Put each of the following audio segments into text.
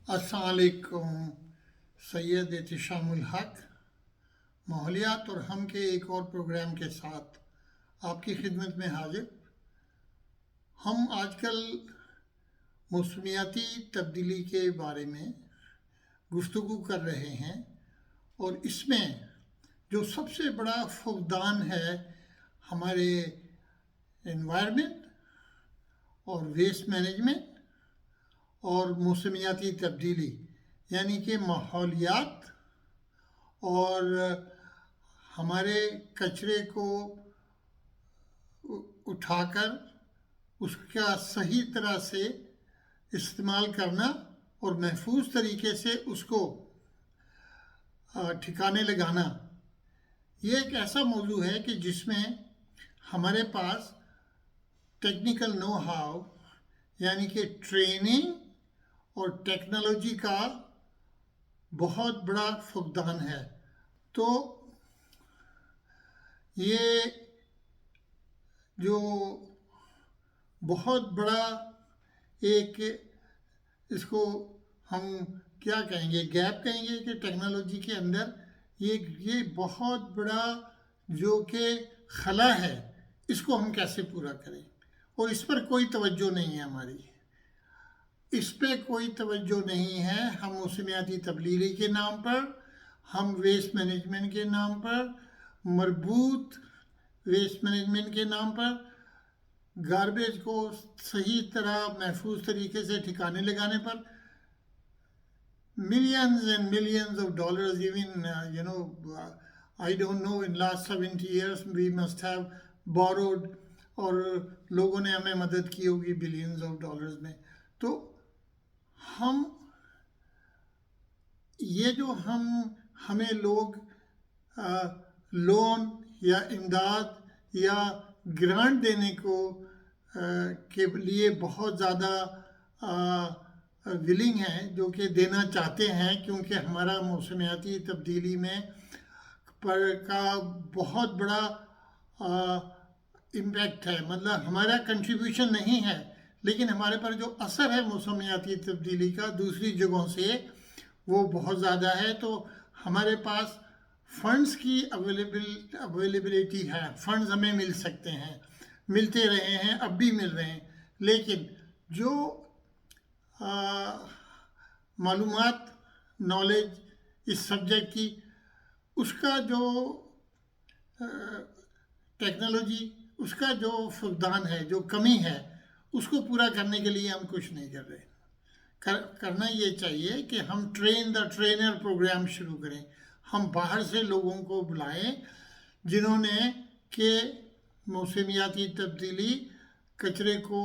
السلام علیکم. سید احتشام الحق ماحولیات اور ہم کے ایک اور پروگرام کے ساتھ آپ کی خدمت میں حاضر. ہم آج کل موسمیاتی تبدیلی کے بارے میں گفتگو کر رہے ہیں، اور اس میں جو سب سے بڑا فقدان ہے ہمارے انوائرمنٹ اور ویسٹ مینجمنٹ اور موسمیاتی تبدیلی، یعنی کہ ماحولیات اور ہمارے کچرے کو اٹھا کر اس کا صحیح طرح سے استعمال کرنا اور محفوظ طریقے سے اس کو ٹھکانے لگانا. یہ ایک ایسا موضوع ہے کہ جس میں ہمارے پاس ٹیکنیکل نو ہاؤ یعنی کہ ٹریننگ اور ٹیکنالوجی کا بہت بڑا فقدان ہے. تو یہ جو بہت بڑا ایک اس کو ہم کیا کہیں گے، گیپ کہیں گے کہ ٹیکنالوجی کے اندر یہ بہت بڑا جو کہ خلا ہے، اس کو ہم کیسے پورا کریں. اور اس پر کوئی توجہ نہیں ہے ہماری، اس پہ کوئی توجہ نہیں ہے. ہم موسمیاتی تبدیلی کے نام پر، ہم ویسٹ مینجمنٹ کے نام پر، مربوط ویسٹ مینجمنٹ کے نام پر گاربیج کو صحیح طرح محفوظ طریقے سے ٹھکانے لگانے پر millions and millions of dollars. Even I don't know, in last 70 years we must have borrowed اور لوگوں نے ہمیں مدد کی ہوگی بلینز آف ڈالرز میں. تو ہم یہ جو ہمیں لوگ لون یا امداد یا گرانٹ دینے کے لیے بہت زیادہ ولنگ ہیں، جو کہ دینا چاہتے ہیں، کیونکہ ہمارا موسمیاتی تبدیلی میں کا بہت بڑا امپیکٹ ہے. مطلب ہمارا کنٹریبیوشن نہیں ہے، لیکن ہمارے پر جو اثر ہے موسمیاتی تبدیلی کا دوسری جگہوں سے وہ بہت زیادہ ہے. تو ہمارے پاس فنڈز کی اویلیبلٹی ہے، فنڈز ہمیں مل سکتے ہیں، ملتے رہے ہیں، اب بھی مل رہے ہیں. لیکن جو معلومات، نالج اس سبجیکٹ کی، اس کا جو ٹیکنالوجی، اس کا جو فقدان ہے، جو کمی ہے، اس کو پورا کرنے کے لیے ہم کچھ نہیں کر رہے. کرنا یہ چاہیے کہ ہم ٹرین دا ٹرینر پروگرام شروع کریں. ہم باہر سے لوگوں کو بلائیں جنہوں نے کہ موسمیاتی تبدیلی، کچرے کو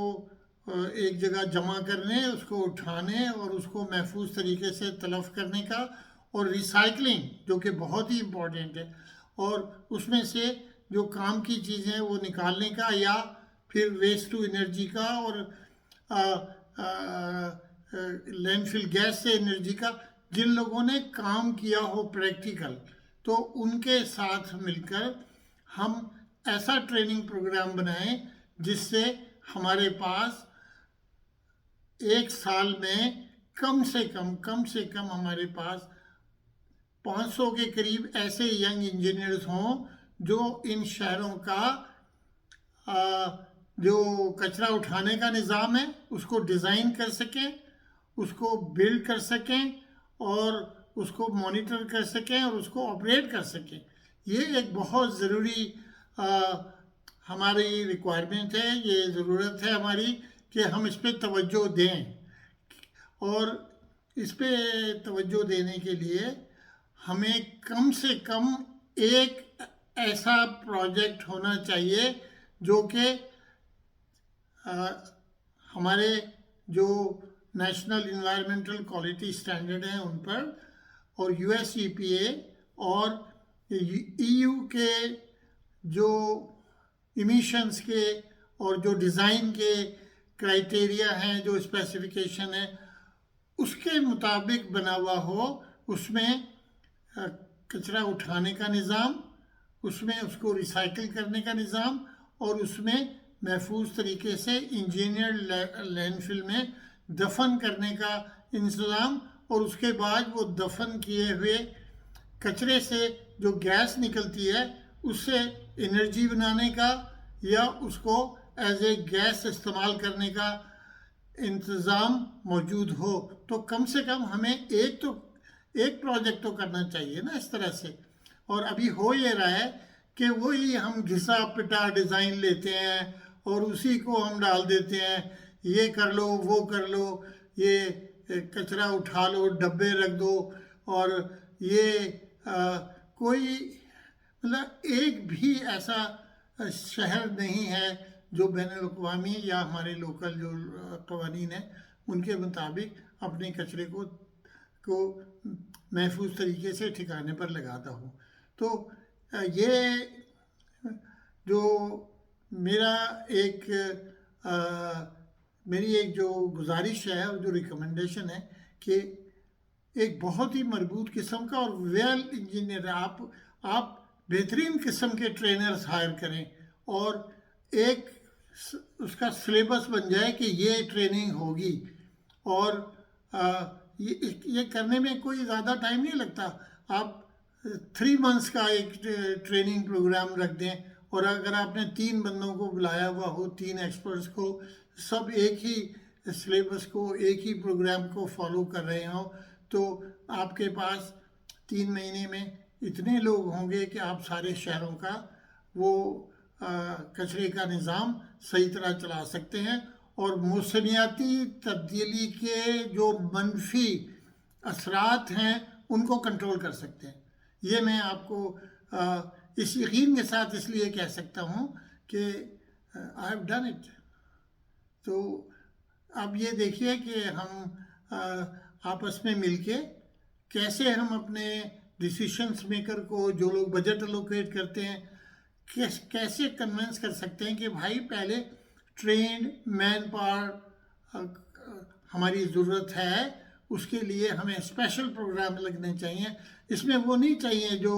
ایک جگہ جمع کرنے، اس کو اٹھانے اور اس کو محفوظ طریقے سے تلف کرنے کا، اور ریسائکلنگ جو کہ بہت ہی امپورٹنٹ ہے، اور اس میں سے جو کام کی چیزیں وہ نکالنے کا، یا پھر ویسٹ ٹو انرجی کا، اور لینڈ فل گیس سے انرجی کا. جن لوگوں نے کام کیا ہو پریکٹیکل، تو ان کے ساتھ مل کر ہم ایسا ٹریننگ پروگرام بنائیں جس سے ہمارے پاس ایک سال میں کم سے کم ہمارے پاس 500 کے قریب ایسے ینگ انجینئرز ہوں جو ان شہروں کا جو کچرا اٹھانے کا نظام ہے اس کو ڈیزائن کر سکیں، اس کو بلڈ کر سکیں، اور اس کو مانیٹر کر سکیں، اور اس کو آپریٹ کر سکیں. یہ ایک بہت ضروری ہماری ریکوائرمنٹ ہے، یہ ضرورت ہے ہماری کہ ہم اس پہ توجہ دیں. اور اس پہ توجہ دینے کے لیے ہمیں کم سے کم ایک ایسا پروجیکٹ ہونا چاہیے جو کہ ہمارے جو نیشنل انوائرمنٹل کوالٹی اسٹینڈرڈ ہیں ان پر، اور USEPA اور EU کے جو ایمیشنز کے اور جو ڈیزائن کے کرائٹیریا ہیں، جو اسپیسیفیکیشن ہے، اس کے مطابق بنا ہوا ہو. اس میں کچرا اٹھانے کا نظام، اس میں اس کو ریسائکل کرنے کا نظام، اور اس میں محفوظ طریقے سے انجینئر لینڈ فل میں دفن کرنے کا انتظام اور اس کے بعد وہ دفن کیے ہوئے کچرے سے جو گیس نکلتی ہے اس سے انرجی بنانے کا یا اس کو ایز اے گیس استعمال کرنے کا انتظام موجود ہو، تو کم سے کم ہمیں ایک پروجیکٹ تو کرنا چاہیے نا اس طرح سے. اور ابھی ہو یہ رہا ہے کہ وہی ہم گھسا پٹا ڈیزائن لیتے ہیں اور اسی کو ہم ڈال دیتے ہیں، یہ کر لو وہ کر لو، یہ کچرا اٹھا لو ڈبے رکھ دو، اور یہ کوئی مطلب ایک بھی ایسا شہر نہیں ہے جو بین الاقوامی یا ہمارے لوکل جو قوانین ہیں ان کے مطابق اپنے کچرے کو محفوظ طریقے سے ٹھکانے پر لگاتا ہوں. تو یہ جو میری ایک جو گزارش ہے اور جو ریکمنڈیشن ہے کہ ایک بہت ہی مربوط قسم کا اور ویل انجینئر آپ بہترین قسم کے ٹرینرز ہائر کریں اور ایک اس کا سلیبس بن جائے کہ یہ ٹریننگ ہوگی. اور یہ کرنے میں کوئی زیادہ ٹائم نہیں لگتا. آپ 3 months کا ایک ٹریننگ پروگرام رکھ دیں، اور اگر آپ نے 3 بندوں کو بلایا ہوا ہو، 3 ایکسپرٹس کو، سب ایک ہی سلیبس کو ایک ہی پروگرام کو فالو کر رہے ہوں، تو آپ کے پاس 3 مہینے میں اتنے لوگ ہوں گے کہ آپ سارے شہروں کا وہ کچرے کا نظام صحیح طرح چلا سکتے ہیں، اور موسمیاتی تبدیلی کے جو منفی اثرات ہیں ان کو کنٹرول کر سکتے ہیں. یہ میں آپ کو اس یقین کے ساتھ اس لیے کہہ سکتا ہوں کہ I have done it. تو اب یہ دیکھیے کہ ہم آپس میں مل کے کیسے ہم اپنے ڈیسیشنز میکر کو، جو لوگ بجٹ الوکیٹ کرتے ہیں، کیسے کنونس کر سکتے ہیں کہ بھائی پہلے ٹرینڈ مین پاور ہماری ضرورت ہے، اس کے لیے ہمیں اسپیشل پروگرام لگنے چاہیے. اس میں وہ نہیں چاہیے جو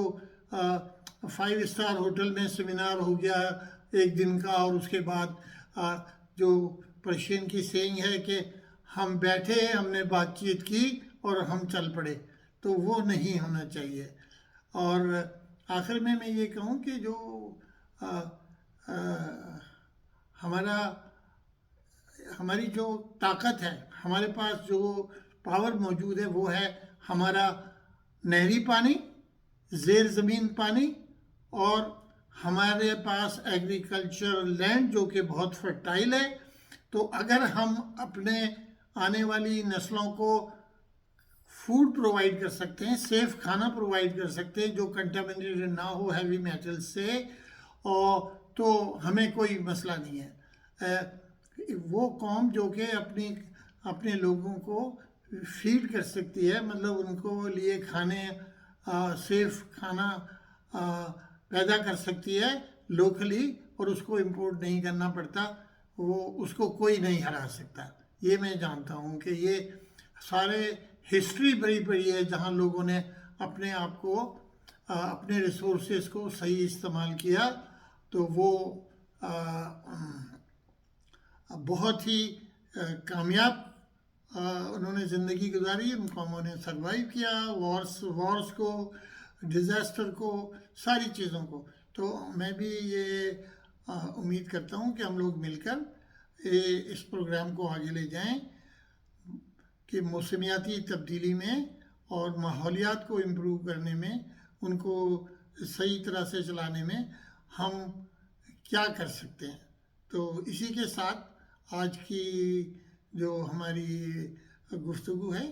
5 اسٹار ہوٹل میں سیمینار ہو گیا 1 دن کا، اور اس کے بعد جو پرشین کی سینگ ہے کہ ہم بیٹھے، ہم نے بات چیت کی اور ہم چل پڑے، تو وہ نہیں ہونا چاہیے. اور آخر میں یہ کہوں کہ جو ہماری جو طاقت ہے، ہمارے پاس جو پاور موجود ہے، وہ ہے ہمارا نہری پانی، زیر زمین پانی، اور ہمارے پاس ایگریکلچر لینڈ جو کہ بہت فرٹائل ہے. تو اگر ہم اپنے آنے والی نسلوں کو فوڈ پرووائڈ کر سکتے ہیں، سیف کھانا پرووائڈ کر سکتے ہیں جو کنٹامنیٹڈ نہ ہو ہیوی میٹل سے، اور تو ہمیں کوئی مسئلہ نہیں ہے. وہ قوم جو کہ اپنے لوگوں کو فیڈ کر سکتی ہے، مطلب ان کو لیے کھانے سیف کھانا پیدا کر سکتی ہے لوکلی، اور اس کو امپورٹ نہیں کرنا پڑتا، اس کو کوئی نہیں ہرا سکتا. یہ میں جانتا ہوں کہ یہ سارے ہسٹری بڑی پڑی ہے جہاں لوگوں نے اپنے آپ کو اپنے ریسورسز کو صحیح استعمال کیا، تو وہ بہت ہی کامیاب انہوں نے زندگی گزاری. ان قوموں نے سروائیو کیا وارز کو، ڈیزاسٹر کو، ساری چیزوں کو. تو میں بھی یہ امید کرتا ہوں کہ ہم لوگ مل کر اس پروگرام کو آگے لے جائیں کہ موسمیاتی تبدیلی میں اور ماحولیات کو امپروو کرنے میں، ان کو صحیح طرح سے چلانے میں ہم کیا کر سکتے ہیں. تو اسی کے ساتھ آج کی جو ہماری گفتگو ہے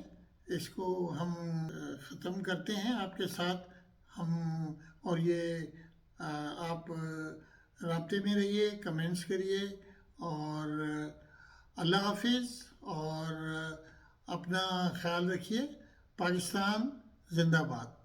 اس کو ہم ختم کرتے ہیں آپ کے ساتھ. اور یہ آپ رابطے میں رہیے، کمنٹس کریے، اور اللہ حافظ، اور اپنا خیال رکھیے. پاکستان زندہ باد.